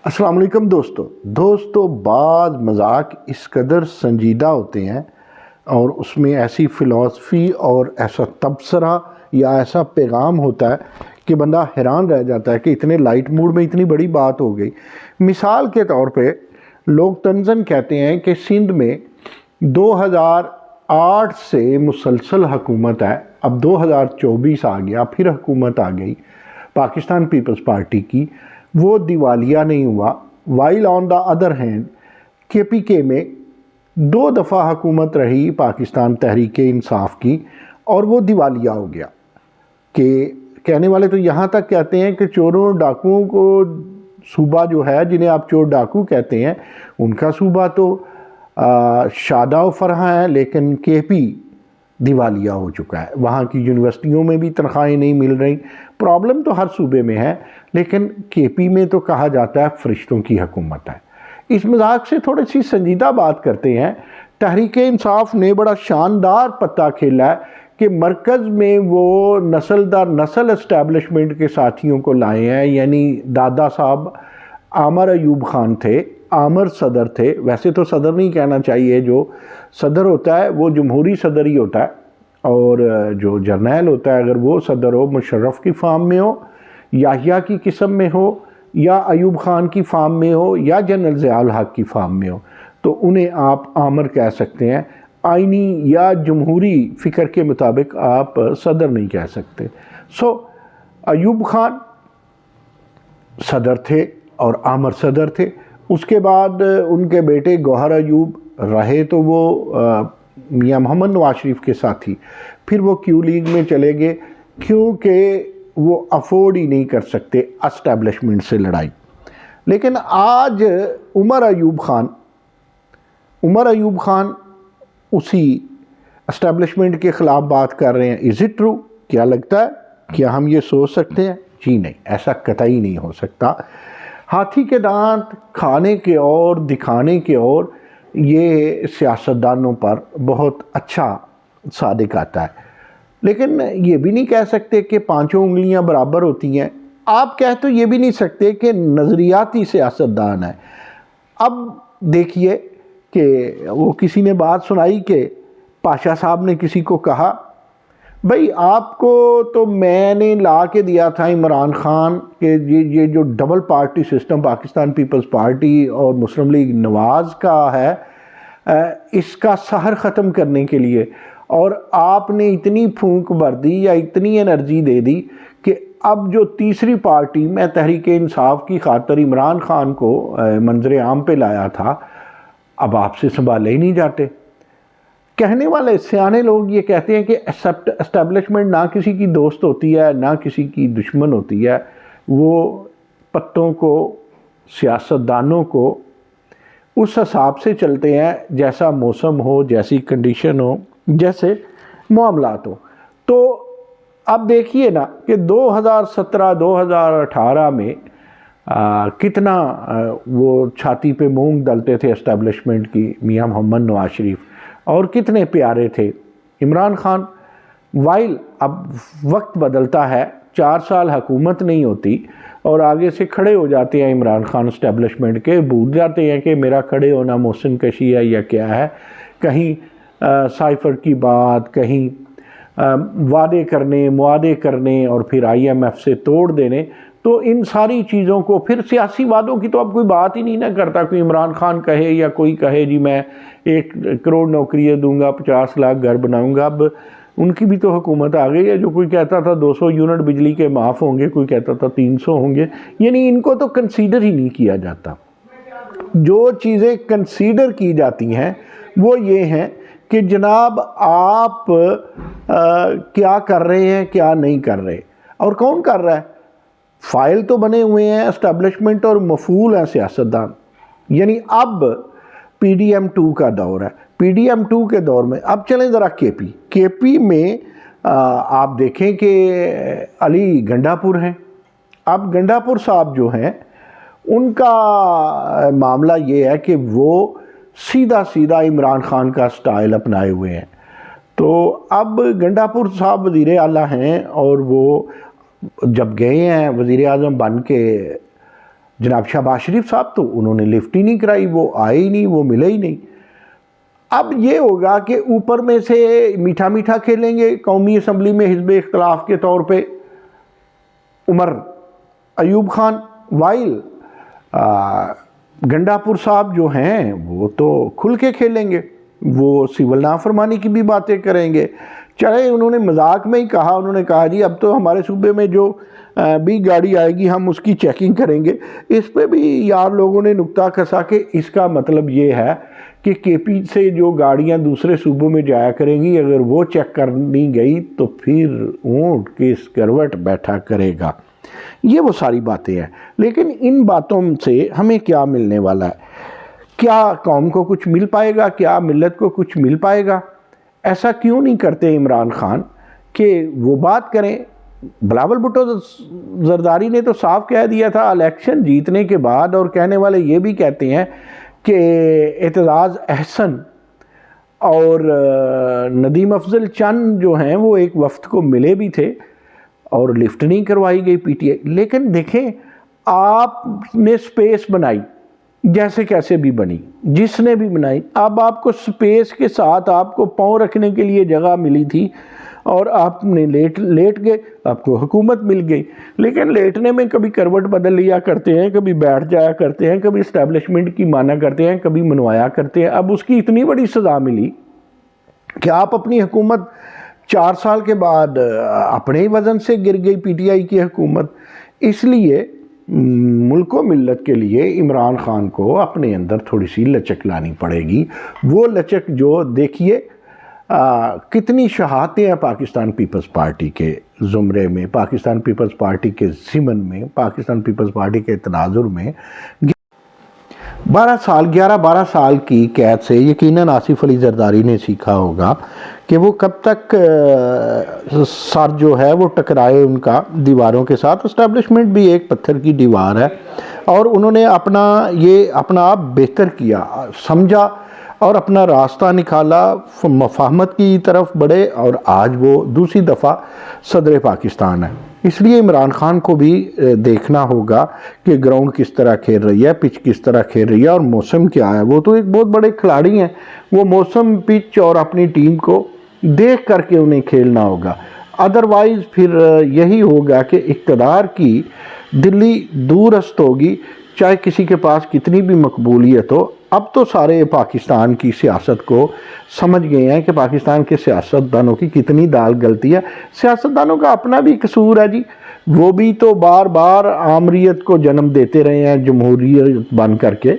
السلام علیکم دوستو بعض مذاق اس قدر سنجیدہ ہوتے ہیں اور اس میں ایسی فلسفی اور ایسا تبصرہ یا ایسا پیغام ہوتا ہے کہ بندہ حیران رہ جاتا ہے کہ اتنے لائٹ موڈ میں اتنی بڑی بات ہو گئی۔ مثال کے طور پہ لوگ طنزاً کہتے ہیں کہ سندھ میں 2008 سے مسلسل حکومت ہے، اب 2024 آ گیا، پھر حکومت آ گئی پاکستان پیپلز پارٹی کی، وہ دیوالیہ نہیں ہوا۔ While on the other hand کے پی کے میں 2 دفعہ حکومت رہی پاکستان تحریک انصاف کی اور وہ دیوالیہ ہو گیا۔ کہ کہنے والے تو یہاں تک کہتے ہیں کہ چوروں ڈاکوؤں کو صوبہ جو ہے، جنہیں آپ چور ڈاکو کہتے ہیں، ان کا صوبہ تو شادہ و فرحاں ہے، لیکن کے پی دیوالیہ ہو چکا ہے۔ وہاں کی یونیورسٹیوں میں بھی تنخواہیں نہیں مل رہی۔ پرابلم تو ہر صوبے میں ہے، لیکن کے پی میں تو کہا جاتا ہے فرشتوں کی حکومت ہے۔ اس مذاق سے تھوڑی سی سنجیدہ بات کرتے ہیں۔ تحریک انصاف نے بڑا شاندار پتہ کھیلا ہے کہ مرکز میں وہ نسل در نسل اسٹیبلشمنٹ کے ساتھیوں کو لائے ہیں، یعنی دادا صاحب عامر ایوب خان تھے، عامر صدر تھے، ویسے تو صدر نہیں کہنا چاہیے، جو صدر ہوتا ہے وہ جمہوری صدر ہی ہوتا ہے، اور جو جرنیل ہوتا ہے اگر وہ صدر ہو، مشرف کی فارم میں ہو، یحییٰ کی قسم میں ہو، یا ایوب خان کی فارم میں ہو، یا جنرل ضیاء الحق کی فارم میں ہو، تو انہیں آپ عامر کہہ سکتے ہیں۔ آئینی یا جمہوری فکر کے مطابق آپ صدر نہیں کہہ سکتے۔ ایوب خان صدر تھے اور عامر صدر تھے۔ اس کے بعد ان کے بیٹے گوہر ایوب رہے تو وہ میاں محمد نواز شریف کے ساتھی، پھر وہ کیو لیگ میں چلے گئے کیونکہ وہ افورڈ ہی نہیں کر سکتے اسٹیبلشمنٹ سے لڑائی۔ لیکن آج عمر ایوب خان اسی اسٹیبلشمنٹ کے خلاف بات کر رہے ہیں۔ Is it true? کیا لگتا ہے؟ کیا ہم یہ سوچ سکتے ہیں؟ جی نہیں، ایسا قطعی نہیں ہو سکتا۔ ہاتھی کے دانت کھانے کے اور دکھانے کے اور یہ سیاستدانوں پر بہت اچھا صادق آتا ہے، لیکن یہ بھی نہیں کہہ سکتے کہ 5 انگلیاں برابر ہوتی ہیں۔ آپ کہہ تو یہ بھی نہیں سکتے کہ نظریاتی سیاستدان ہے۔ اب دیکھیے کہ وہ کسی نے بات سنائی کہ پاشا صاحب نے کسی کو کہا، بھئی آپ کو تو میں نے لا کے دیا تھا عمران خان کہ یہ جو double party system Pakistan Peoples Party اور مسلم لیگ نواز کا ہے، اس کا سحر ختم کرنے کے لیے، اور آپ نے اتنی پھونک بھر دی یا اتنی انرجی دے دی کہ اب جو تیسری پارٹی میں تحریک انصاف کی خاطر عمران خان کو منظر عام پہ لایا تھا، اب آپ سے سنبھالے ہی نہیں جاتے۔ کہنے والے سیانے لوگ یہ کہتے ہیں کہ اسٹیبلشمنٹ نہ کسی کی دوست ہوتی ہے نہ کسی کی دشمن ہوتی ہے، وہ پتوں کو، سیاستدانوں کو اس حساب سے چلتے ہیں جیسا موسم ہو، جیسی کنڈیشن ہو، جیسے معاملات ہو۔ تو اب دیکھیے نا کہ 2017-2018 میں کتنا وہ چھاتی پہ مونگ ڈلتے تھے اسٹیبلشمنٹ کی میاں محمد نواز شریف، اور کتنے پیارے تھے عمران خان۔ وائل اب وقت بدلتا ہے، 4 سال حکومت نہیں ہوتی اور آگے سے کھڑے ہو جاتے ہیں عمران خان اسٹیبلشمنٹ کے، بھول جاتے ہیں کہ میرا کھڑے ہونا محسن کشی ہے یا کیا ہے، کہیں سائفر کی بات، کہیں وعدے کرنے، معاہدے کرنے اور پھر آئی ایم ایف سے توڑ دینے۔ تو ان ساری چیزوں کو پھر سیاسی وعدوں کی تو اب کوئی بات ہی نہیں نہ کرتا، کوئی عمران خان کہے یا کوئی کہے جی میں 1 کروڑ نوکریاں دوں گا، 50 لاکھ گھر بناؤں گا۔ اب ان کی بھی تو حکومت آ گئی ہے، جو کوئی کہتا تھا 200 یونٹ بجلی کے معاف ہوں گے، کوئی کہتا تھا 300 ہوں گے، یعنی ان کو تو کنسیڈر ہی نہیں کیا جاتا۔ جو چیزیں کنسیڈر کی جاتی ہیں وہ یہ ہیں کہ جناب آپ کیا کر رہے ہیں، کیا نہیں کر رہے، اور کون کر رہا ہے۔ فائل تو بنے ہوئے ہیں اسٹیبلشمنٹ اور مفعول ہیں سیاستدان۔ یعنی اب پی ڈی ایم 2 کا دور ہے۔ پی ڈی ایم 2 کے دور میں اب چلیں ذرا کے پی میں آپ دیکھیں کہ علی گنڈا پور ہیں۔ اب گنڈا پور صاحب جو ہیں ان کا معاملہ یہ ہے کہ وہ سیدھا عمران خان کا سٹائل اپنائے ہوئے ہیں۔ تو اب گنڈا پور صاحب وزیر اعلیٰ ہیں، اور وہ جب گئے ہیں وزیر اعظم بن کے جناب شہباز شریف صاحب تو انہوں نے لفٹ ہی نہیں کرائی، وہ آئے ہی نہیں، وہ ملے ہی نہیں۔ اب یہ ہوگا کہ اوپر میں سے میٹھا میٹھا کھیلیں گے قومی اسمبلی میں حزب اختلاف کے طور پہ عمر ایوب خان، وائل گنڈاپور صاحب جو ہیں وہ تو کھل کے کھیلیں گے، وہ سول نافرمانی کی بھی باتیں کریں گے۔ چلے انہوں نے مذاق میں ہی کہا، انہوں نے کہا جی اب تو ہمارے صوبے میں جو بھی گاڑی آئے گی ہم اس کی چیکنگ کریں گے۔ اس پہ بھی یار لوگوں نے نکتہ کسا کہ اس کا مطلب یہ ہے کہ کے پی سے جو گاڑیاں دوسرے صوبوں میں جایا کریں گی اگر وہ چیک کرنی گئی تو پھر اونٹ کس کروٹ بیٹھا کرے گا۔ یہ وہ ساری باتیں ہیں، لیکن ان باتوں سے ہمیں کیا ملنے والا ہے؟ کیا قوم کو کچھ مل پائے گا؟ کیا ملت کو کچھ مل پائے گا؟ ایسا کیوں نہیں کرتے عمران خان کہ وہ بات کریں؟ بلاول بھٹو زرداری نے تو صاف کہہ دیا تھا الیکشن جیتنے کے بعد، اور کہنے والے یہ بھی کہتے ہیں کہ اعتزاز احسن اور ندیم افضل چند جو ہیں وہ ایک وفد کو ملے بھی تھے اور لفٹ نہیں کروائی گئی پی ٹی آئی۔ لیکن دیکھیں آپ نے سپیس بنائی، جیسے کیسے بھی بنی، جس نے بھی بنائی، اب آپ کو سپیس کے ساتھ آپ کو پاؤں رکھنے کے لیے جگہ ملی تھی اور آپ نے لیٹ گئے، آپ کو حکومت مل گئی۔ لیکن لیٹنے میں کبھی کروٹ بدل لیا کرتے ہیں، کبھی بیٹھ جایا کرتے ہیں، کبھی اسٹیبلشمنٹ کی مانا کرتے ہیں، کبھی منوایا کرتے ہیں۔ اب اس کی اتنی بڑی سزا ملی کہ آپ اپنی حکومت 4 سال کے بعد اپنے ہی وزن سے گر گئی پی ٹی آئی کی حکومت۔ اس لیے ملک و ملت کے لیے عمران خان کو اپنے اندر تھوڑی سی لچک لانی پڑے گی۔ وہ لچک جو دیکھیے کتنی شہادتیں ہیں پاکستان پیپلز پارٹی کے زمرے میں، پاکستان پیپلز پارٹی کے ضمن میں، پاکستان پیپلز پارٹی کے تناظر میں۔ 11 سال کی قید سے یقیناً آصف علی زرداری نے سیکھا ہوگا کہ وہ کب تک سر جو ہے وہ ٹکرائے ان کا دیواروں کے ساتھ۔ اسٹیبلشمنٹ بھی ایک پتھر کی دیوار ہے، اور انہوں نے اپنا آپ بہتر کیا، سمجھا اور اپنا راستہ نکالا، مفاہمت کی طرف بڑھے، اور آج وہ دوسری دفعہ صدر پاکستان ہے۔ اس لیے عمران خان کو بھی دیکھنا ہوگا کہ گراؤنڈ کس طرح کھیل رہی ہے، پچ کس طرح کھیل رہی ہے، اور موسم کیا ہے۔ وہ تو ایک بہت بڑے کھلاڑی ہیں، وہ موسم، پچ اور اپنی ٹیم کو دیکھ کر کے انہیں کھیلنا ہوگا۔ ادروائز پھر یہی ہوگا کہ اقتدار کی دلی دورست ہوگی، چاہے کسی کے پاس کتنی بھی مقبولیت ہو۔ اب تو سارے پاکستان کی سیاست کو سمجھ گئے ہیں کہ پاکستان کے سیاستدانوں کی کتنی دال گلتی ہے۔ سیاستدانوں کا اپنا بھی قصور ہے جی، وہ بھی تو بار بار آمریت کو جنم دیتے رہے ہیں جمہوریت بن کر کے۔